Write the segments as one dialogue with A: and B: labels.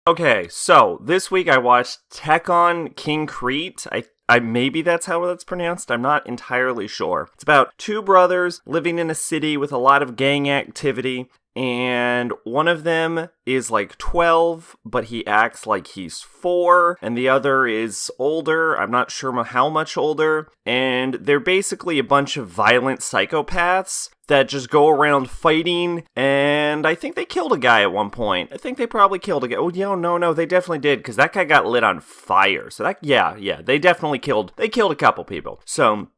A: Okay, so this week I watched Tekkon Kinkreet. I maybe that's how that's pronounced. I'm not entirely sure. It's about two brothers living in a city with a lot of gang activity, and one of them is like 12, but he acts like he's 4, and the other is older. I'm not sure how much older, and they're basically a bunch of violent psychopaths that just go around fighting, and I think they killed a guy at one point. I think they probably killed a guy. Oh, yeah, no, they definitely did, because that guy got lit on fire. So they definitely killed a couple people. So,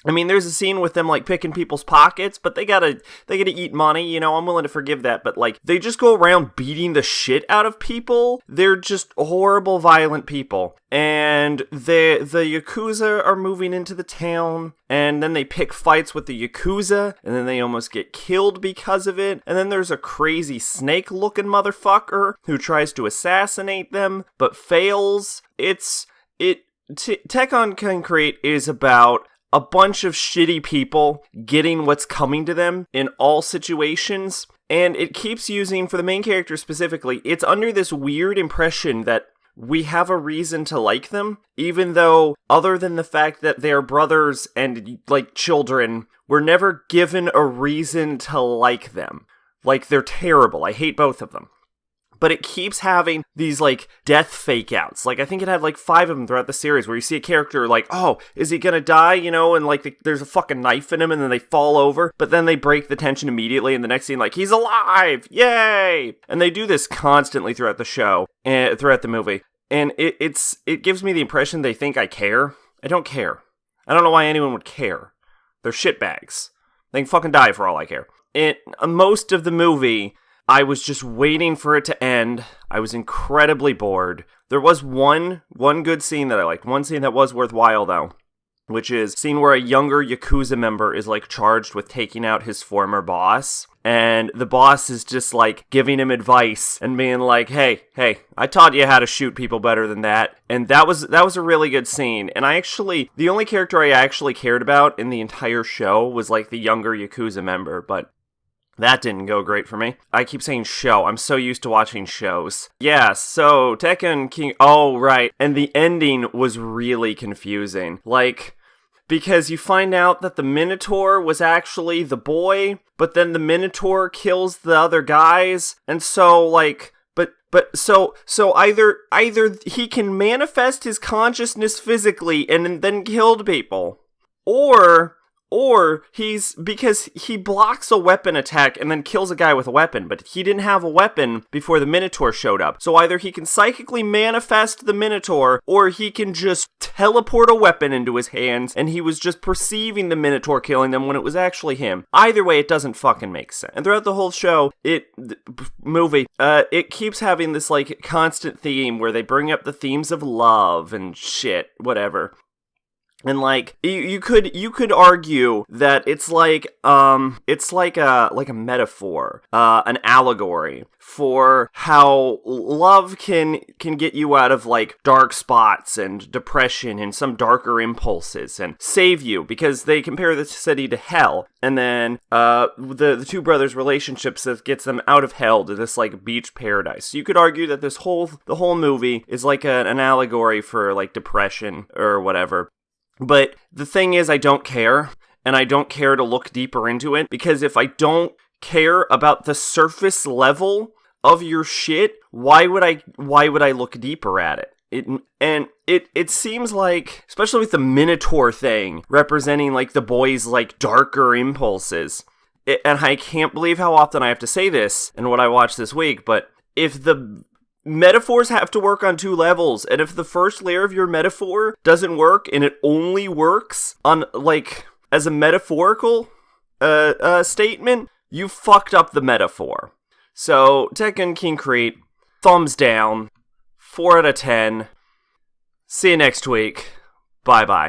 A: I mean, there's a scene with them, like, picking people's pockets, but they gotta eat money, I'm willing to forgive that, but, like, they just go around beating the shit out of people. They're just horrible, violent people. And the Yakuza are moving into the town, and then they pick fights with the Yakuza, and then they almost get killed because of it, and then there's a crazy snake-looking motherfucker who tries to assassinate them, but fails. Tekkon Kinkreet is about a bunch of shitty people getting what's coming to them in all situations, and it keeps using, for the main character specifically, it's under this weird impression that we have a reason to like them, even though, other than the fact that they're brothers and, like, children, we're never given a reason to like them. Like, they're terrible. I hate both of them. But it keeps having these, like, death fake-outs. Like, I think it had, like, 5 of them throughout the series, where you see a character, like, oh, is he gonna die, and, like, there's a fucking knife in him, and then they fall over, but then they break the tension immediately, and the next scene, like, he's alive! Yay! And they do this constantly throughout the show, and throughout the movie, and it gives me the impression they think I care. I don't care. I don't know why anyone would care. They're shitbags. They can fucking die for all I care. Most of the movie, I was just waiting for it to end. I was incredibly bored. There was one good scene that I liked. One scene that was worthwhile, though, which is a scene where a younger Yakuza member is, like, charged with taking out his former boss. And the boss is just, like, giving him advice and being like, hey, I taught you how to shoot people better than that. And that was a really good scene. And the only character I actually cared about in the entire show was, like, the younger Yakuza member, but that didn't go great for me. I keep saying show. I'm so used to watching shows. Yeah, so Tekkon King... Oh, right. And the ending was really confusing. Like, because you find out that the Minotaur was actually the boy, but then the Minotaur kills the other guys. And so, like... So either he can manifest his consciousness physically and then kill people. Or because he blocks a weapon attack and then kills a guy with a weapon, but he didn't have a weapon before the Minotaur showed up. So either he can psychically manifest the Minotaur, or he can just teleport a weapon into his hands, and he was just perceiving the Minotaur killing them when it was actually him. Either way, it doesn't fucking make sense. And throughout the whole show, it keeps having this, like, constant theme where they bring up the themes of love and shit, whatever. And, like, you could argue that it's like a metaphor, an allegory for how love can get you out of, like, dark spots and depression and some darker impulses and save you, because they compare the city to hell. And then the two brothers' relationships that gets them out of hell to this, like, beach paradise. So you could argue that the whole movie is like an allegory for, like, depression or whatever. But the thing is, I don't care, and I don't care to look deeper into it, because if I don't care about the surface level of your shit, why would I look deeper at it? It seems like, especially with the Minotaur thing, representing, like, the boy's, like, darker impulses, and I can't believe how often I have to say this and what I watched this week, but if the metaphors have to work on 2 levels, and if the first layer of your metaphor doesn't work, and it only works on, like, as a metaphorical statement, you fucked up the metaphor. So, Tekkon Kinkreet, thumbs down, 4 out of 10. See you next week. Bye-bye.